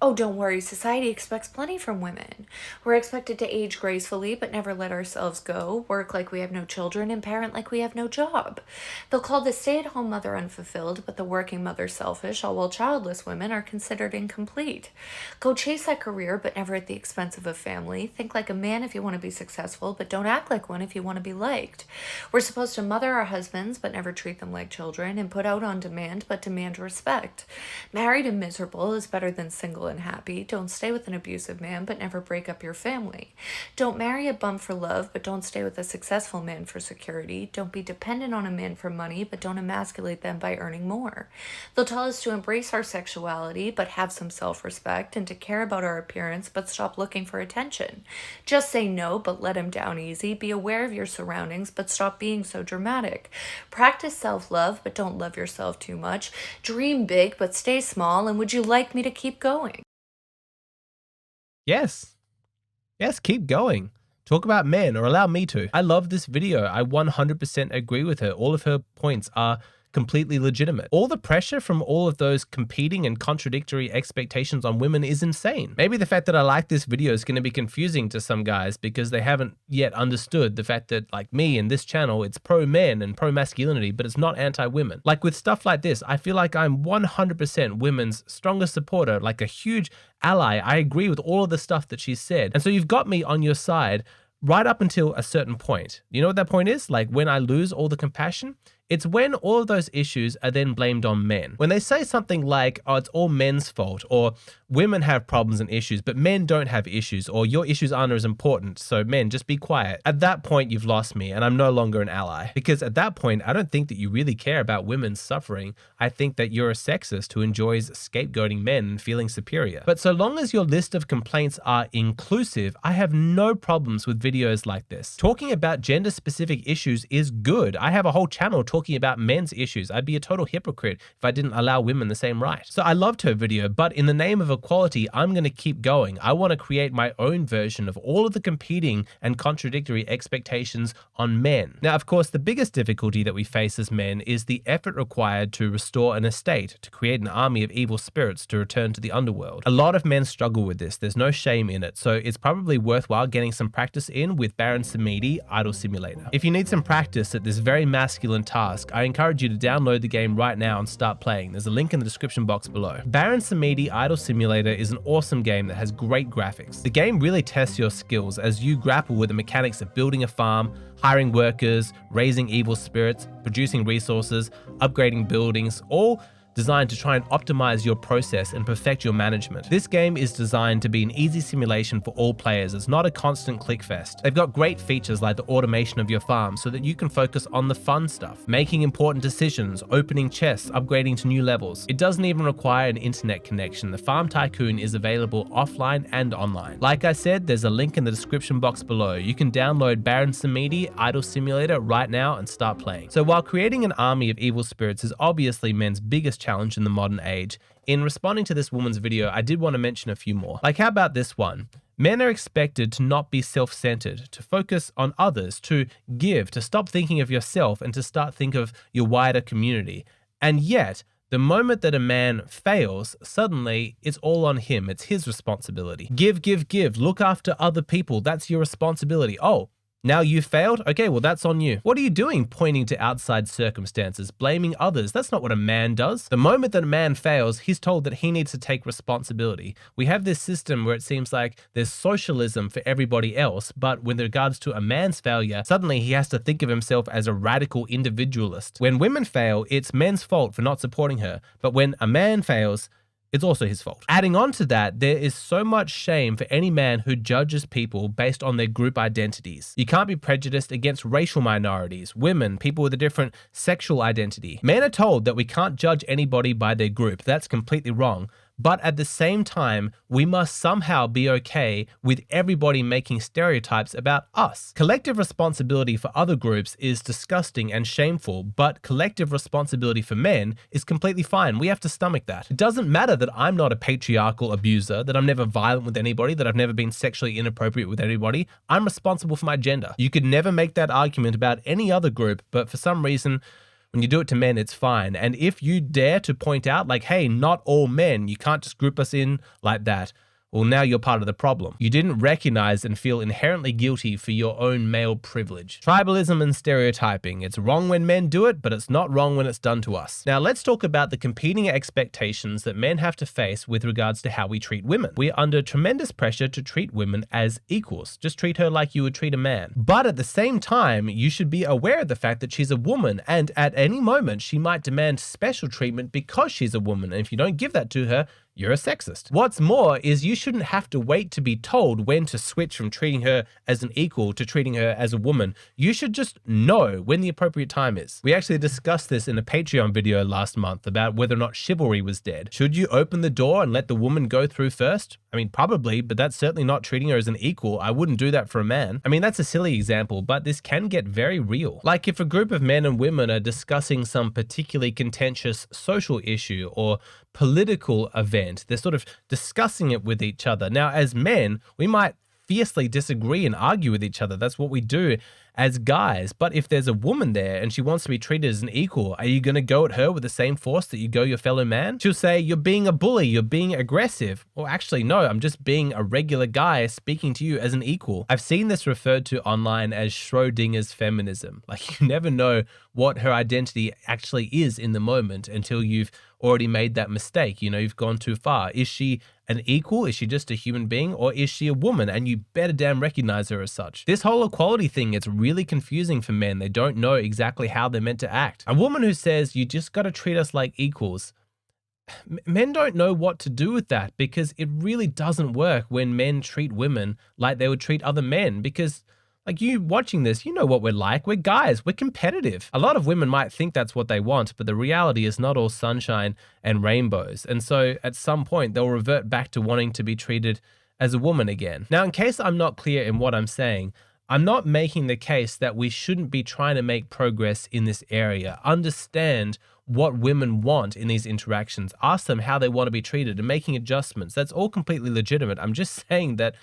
Oh, don't worry, society expects plenty from women. We're expected to age gracefully but never let ourselves go, work like we have no children, and parent like we have no job. They'll call the stay at home mother unfulfilled, but the working mother selfish, all while childless women are considered incomplete. Go chase that career, but never at the expense of a family. Think like a man if you want to be successful, but don't act like one if you want to be liked. We're supposed to mother our husbands, but never treat them like children, and put out on demand, but demand respect. Married and miserable is better than single and happy. Don't stay with an abusive man, but never break up your family. Don't marry a bum for love, but don't stay with a successful man for security. Don't be dependent on a man for money, but don't emasculate them by earning more. They'll tell us to embrace our sexuality, but have some self-respect, and to care about our appearance, but stop looking for attention. Just say no, but let him down easy. Be aware of your surroundings, but stop being so dramatic. Practice self-love, but don't love yourself too much. Dream big, but stay small. And would you like me to keep going? Yes. Yes, keep going. Talk about men, or allow me to. I love this video. I 100% agree with her. All of her points are completely legitimate. All the pressure from all of those competing and contradictory expectations on women is insane. Maybe the fact that I like this video is going to be confusing to some guys because they haven't yet understood the fact that, like me and this channel, it's pro-men and pro-masculinity, but it's not anti-women. Like with stuff like this, I feel like I'm 100% women's strongest supporter, like a huge ally. I agree with all of the stuff that she said. And so you've got me on your side right up until a certain point. You know what that point is? Like when I lose all the compassion? It's when all of those issues are then blamed on men. When they say something like, oh, it's all men's fault, or women have problems and issues, but men don't have issues, or your issues aren't as important, so men, just be quiet. At that point, you've lost me, and I'm no longer an ally. Because at that point, I don't think that you really care about women's suffering. I think that you're a sexist who enjoys scapegoating men and feeling superior. But so long as your list of complaints are inclusive, I have no problems with videos like this. Talking about gender-specific issues is good. I have a whole channel talking about men's issues. I'd be a total hypocrite if I didn't allow women the same right. So I loved her video, but in the name of equality, I'm going to keep going. I want to create my own version of all of the competing and contradictory expectations on men. Now, of course, the biggest difficulty that we face as men is the effort required to restore an estate, to create an army of evil spirits to return to the underworld. A lot of men struggle with this. There's no shame in it. So it's probably worthwhile getting some practice in with Baron Samedi Idol Simulator. If you need some practice at this very masculine task, I encourage you to download the game right now and start playing. There's a link in the description box below. Baron Samedi Idol Simulator is an awesome game that has great graphics. The game really tests your skills as you grapple with the mechanics of building a farm, hiring workers, raising evil spirits, producing resources, upgrading buildings, all designed to try and optimize your process and perfect your management. This game is designed to be an easy simulation for all players. It's not a constant click fest. They've got great features like the automation of your farm so that you can focus on the fun stuff, making important decisions, opening chests, upgrading to new levels. It doesn't even require an internet connection. The Farm Tycoon is available offline and online. Like I said, there's a link in the description box below. You can download Baron Samedi Idol Simulator right now and start playing. So while creating an army of evil spirits is obviously men's biggest challenge in the modern age, in responding to this woman's video, I did want to mention a few more. Like, how about this one? Men are expected to not be self-centered, to focus on others, to give, to stop thinking of yourself and to start think of your wider community. And yet, the moment that a man fails, suddenly it's all on him. It's his responsibility. Give, give, give. Look after other people. That's your responsibility. Oh, now you failed? Okay, well, that's on you. What are you doing pointing to outside circumstances, blaming others? That's not what a man does. The moment that a man fails, he's told that he needs to take responsibility. We have this system where it seems like there's socialism for everybody else, but with regards to a man's failure, suddenly he has to think of himself as a radical individualist. When women fail, it's men's fault for not supporting her. But when a man fails, it's also his fault. Adding on to that, there is so much shame for any man who judges people based on their group identities. You can't be prejudiced against racial minorities, women, people with a different sexual identity. Men are told that we can't judge anybody by their group. That's completely wrong. But at the same time, we must somehow be okay with everybody making stereotypes about us. Collective responsibility for other groups is disgusting and shameful, but collective responsibility for men is completely fine. We have to stomach that. It doesn't matter that I'm not a patriarchal abuser, that I'm never violent with anybody, that I've never been sexually inappropriate with anybody. I'm responsible for my gender. You could never make that argument about any other group, but for some reason, When you do it to men, it's fine. And if you dare to point out like, hey, not all men, you can't just group us in like that, well, now you're part of the problem. You didn't recognize and feel inherently guilty for your own male privilege. Tribalism and stereotyping. It's wrong when men do it, but it's not wrong when it's done to us. Now, let's talk about the competing expectations that men have to face with regards to how we treat women. We're under tremendous pressure to treat women as equals. Just treat her like you would treat a man. But at the same time, you should be aware of the fact that she's a woman, and at any moment, she might demand special treatment because she's a woman. And if you don't give that to her, you're a sexist. What's more is you shouldn't have to wait to be told when to switch from treating her as an equal to treating her as a woman. You should just know when the appropriate time is. We actually discussed this in a Patreon video last month about whether or not chivalry was dead. Should you open the door and let the woman go through first? I mean, probably, but that's certainly not treating her as an equal. I wouldn't do that for a man. I mean, that's a silly example, but this can get very real. Like if a group of men and women are discussing some particularly contentious social issue or political event, they're sort of discussing it with each other. Now, as men, we might fiercely disagree and argue with each other. That's what we do as guys. But if there's a woman there and she wants to be treated as an equal, are you going to go at her with the same force that you go your fellow man? She'll say, you're being a bully, you're being aggressive. Well, actually, no, I'm just being a regular guy speaking to you as an equal. I've seen this referred to online as Schrodinger's feminism. Like you never know what her identity actually is in the moment until you've already made that mistake. You know, you've gone too far. Is she an equal? Is she just a human being? Or is she a woman? And you better damn recognize her as such. This whole equality thing, it's really confusing for men. They don't know exactly how they're meant to act. A woman who says, you just got to treat us like equals. Men don't know what to do with that because it really doesn't work when men treat women like they would treat other men because like you watching this, you know what we're like. We're guys. We're competitive. A lot of women might think that's what they want, but the reality is not all sunshine and rainbows. And so at some point, they'll revert back to wanting to be treated as a woman again. Now, in case I'm not clear in what I'm saying, I'm not making the case that we shouldn't be trying to make progress in this area. Understand what women want in these interactions. Ask them how they want to be treated and making adjustments. That's all completely legitimate. I'm just saying that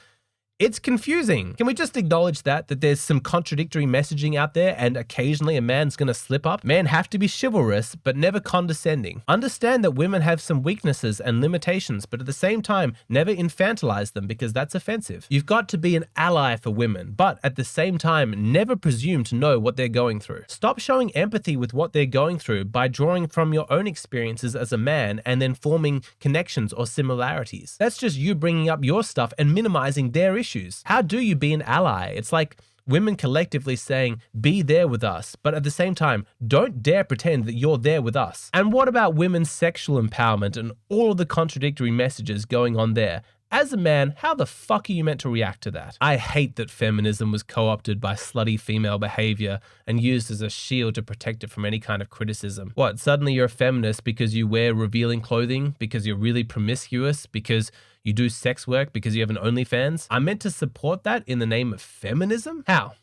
it's confusing. Can we just acknowledge that there's some contradictory messaging out there and occasionally a man's gonna slip up? Men have to be chivalrous, but never condescending. Understand that women have some weaknesses and limitations, but at the same time, never infantilize them because that's offensive. You've got to be an ally for women, but at the same time, never presume to know what they're going through. Stop showing empathy with what they're going through by drawing from your own experiences as a man and then forming connections or similarities. That's just you bringing up your stuff and minimizing their issues. How do you be an ally? It's like women collectively saying, be there with us, but at the same time, don't dare pretend that you're there with us. And what about women's sexual empowerment and all of the contradictory messages going on there? As a man, how the fuck are you meant to react to that? I hate that feminism was co-opted by slutty female behavior and used as a shield to protect it from any kind of criticism. What, suddenly you're a feminist because you wear revealing clothing, because you're really promiscuous, because you do sex work, because you have an OnlyFans? I'm meant to support that in the name of feminism? How?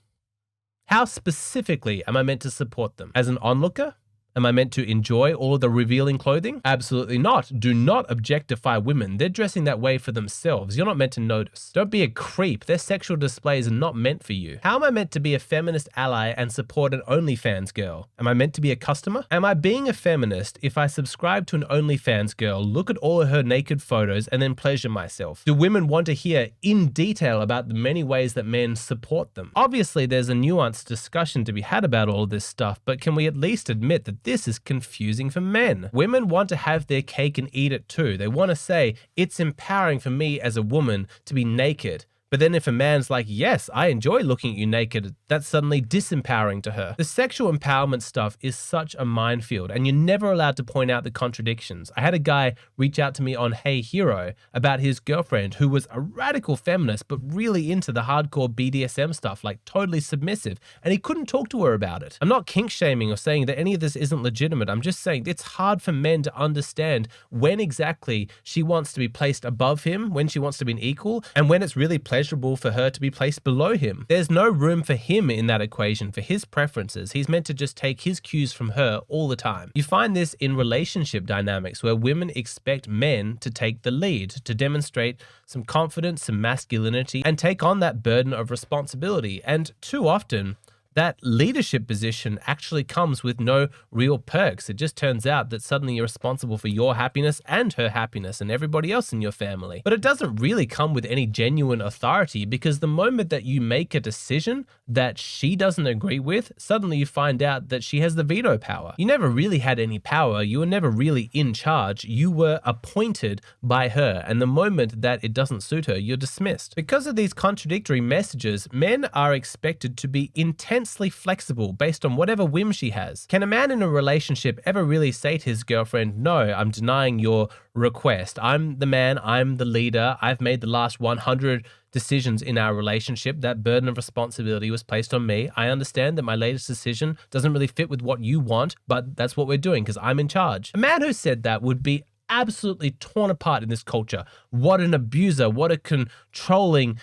How specifically am I meant to support them? As an onlooker? Am I meant to enjoy all of the revealing clothing? Absolutely not. Do not objectify women. They're dressing that way for themselves. You're not meant to notice. Don't be a creep. Their sexual displays are not meant for you. How am I meant to be a feminist ally and support an OnlyFans girl? Am I meant to be a customer? Am I being a feminist if I subscribe to an OnlyFans girl, look at all of her naked photos, and then pleasure myself? Do women want to hear in detail about the many ways that men support them? Obviously, there's a nuanced discussion to be had about all of this stuff, but can we at least admit that this is confusing for men? Women want to have their cake and eat it too. They want to say, it's empowering for me as a woman to be naked. But then if a man's like, yes, I enjoy looking at you naked, that's suddenly disempowering to her. The sexual empowerment stuff is such a minefield, and you're never allowed to point out the contradictions. I had a guy reach out to me on Hey Hero about his girlfriend who was a radical feminist, but really into the hardcore BDSM stuff, like totally submissive, and he couldn't talk to her about it. I'm not kink shaming or saying that any of this isn't legitimate. I'm just saying it's hard for men to understand when exactly she wants to be placed above him, when she wants to be an equal, and when it's really pleasurable for her to be placed below him. There's no room for him in that equation, for his preferences. He's meant to just take his cues from her all the time. You find this in relationship dynamics where women expect men to take the lead, to demonstrate some confidence, some masculinity, and take on that burden of responsibility. And too often, that leadership position actually comes with no real perks. It just turns out that suddenly you're responsible for your happiness and her happiness and everybody else in your family. But it doesn't really come with any genuine authority, because the moment that you make a decision that she doesn't agree with, suddenly you find out that she has the veto power. You never really had any power. You were never really in charge. You were appointed by her, and the moment that it doesn't suit her, you're dismissed. Because of these contradictory messages, men are expected to be intensely flexible based on whatever whim she has. Can a man in a relationship ever really say to his girlfriend, no, I'm denying your request. I'm the man, I'm the leader. I've made the last 100 decisions in our relationship. That burden of responsibility was placed on me. I understand that my latest decision doesn't really fit with what you want, but that's what we're doing because I'm in charge. A man who said that would be absolutely torn apart in this culture. What an abuser, what a controlling,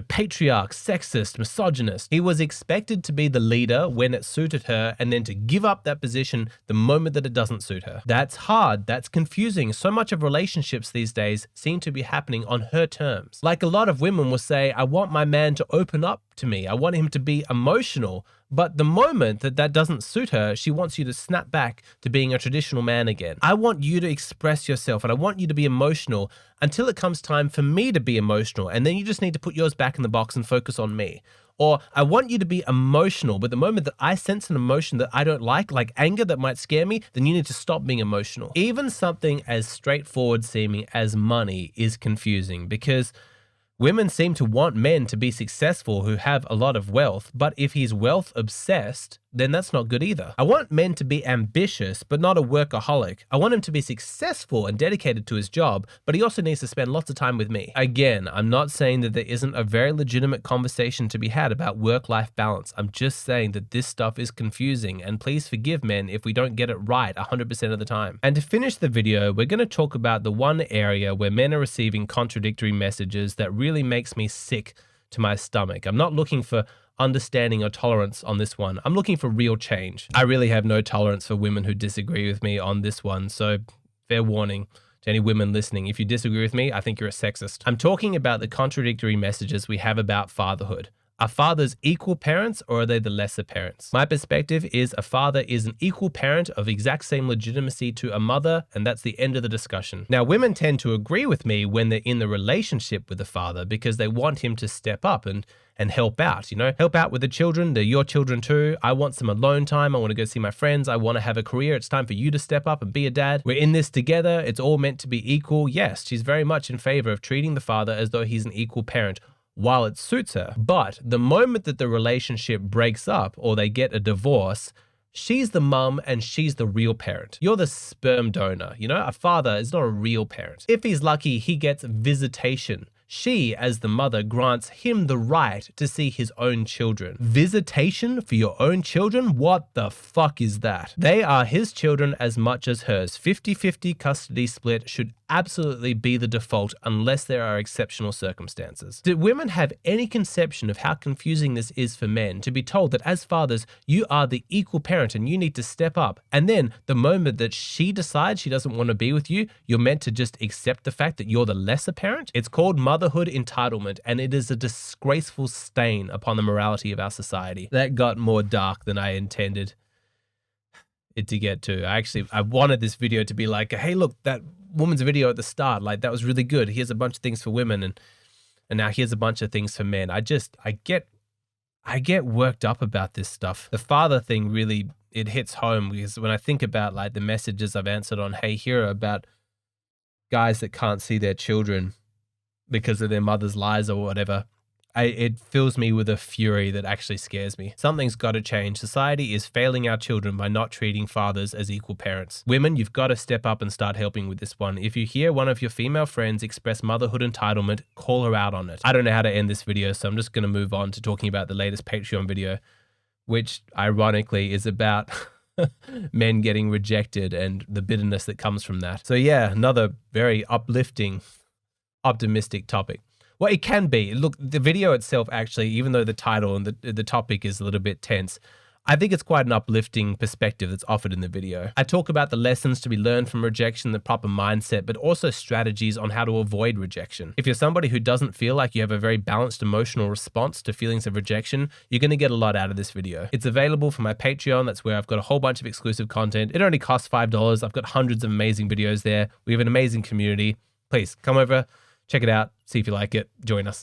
patriarch, sexist, misogynist. He was expected to be the leader when it suited her, and then to give up that position the moment that it doesn't suit her. That's hard. That's confusing. So much of relationships these days seem to be happening on her terms. Like a lot of women will say, I want my man to open up to me. I want him to be emotional. But the moment that that doesn't suit her, she wants you to snap back to being a traditional man again. I want you to express yourself, and I want you to be emotional until it comes time for me to be emotional. And then you just need to put yours back in the box and focus on me. Or I want you to be emotional, but the moment that I sense an emotion that I don't like anger that might scare me, then you need to stop being emotional. Even something as straightforward seeming as money is confusing, because women seem to want men to be successful who have a lot of wealth, but if he's wealth obsessed, then that's not good either. I want men to be ambitious, but not a workaholic. I want him to be successful and dedicated to his job, but he also needs to spend lots of time with me. Again, I'm not saying that there isn't a very legitimate conversation to be had about work-life balance. I'm just saying that this stuff is confusing, and please forgive men if we don't get it right 100% of the time. And to finish the video, we're going to talk about the one area where men are receiving contradictory messages that really makes me sick to my stomach. I'm not looking for understanding or tolerance on this one. I'm looking for real change. I really have no tolerance for women who disagree with me on this one, so fair warning to any women listening. If you disagree with me, I think you're a sexist. I'm talking about the contradictory messages we have about fatherhood. Are fathers equal parents, or are they the lesser parents? My perspective is a father is an equal parent of exact same legitimacy to a mother, and that's the end of the discussion. Now, women tend to agree with me when they're in the relationship with the father because they want him to step up and help out, help out with the children. They're your children too. I want some alone time. I want to go see my friends. I want to have a career. It's time for you to step up and be a dad. We're in this together. It's all meant to be equal. Yes, she's very much in favor of treating the father as though he's an equal parent while it suits her. But the moment that the relationship breaks up or they get a divorce, she's the mum and she's the real parent. You're the sperm donor. A father is not a real parent. If he's lucky, he gets visitation. She, as the mother, grants him the right to see his own children. Visitation for your own children? What the fuck is that? They are his children as much as hers. 50-50 custody split should absolutely be the default unless there are exceptional circumstances. Do women have any conception of how confusing this is for men to be told that as fathers, you are the equal parent and you need to step up, and then the moment that she decides she doesn't want to be with you, you're meant to just accept the fact that you're the lesser parent? It's called motherhood entitlement, and it is a disgraceful stain upon the morality of our society. That got more dark than I intended it to get to. I wanted this video to be like, hey, look, that woman's video at the start, that was really good. Here's a bunch of things for women, and now here's a bunch of things for men. I get worked up about this stuff. The father thing really, it hits home, because when I think about the messages I've answered on Hey Hero about guys that can't see their children because of their mother's lies or whatever, it fills me with a fury that actually scares me. Something's got to change. Society is failing our children by not treating fathers as equal parents. Women, you've got to step up and start helping with this one. If you hear one of your female friends express motherhood entitlement, call her out on it. I don't know how to end this video, so I'm just going to move on to talking about the latest Patreon video, which ironically is about men getting rejected and the bitterness that comes from that. So yeah, another very uplifting, optimistic topic. Well, it can be. Look, the video itself actually, even though the title and the topic is a little bit tense, I think it's quite an uplifting perspective that's offered in the video. I talk about the lessons to be learned from rejection, the proper mindset, but also strategies on how to avoid rejection. If you're somebody who doesn't feel like you have a very balanced emotional response to feelings of rejection, you're going to get a lot out of this video. It's available for my Patreon. That's where I've got a whole bunch of exclusive content. It only costs $5. I've got hundreds of amazing videos there. We have an amazing community. Please come over, check it out, see if you like it, join us.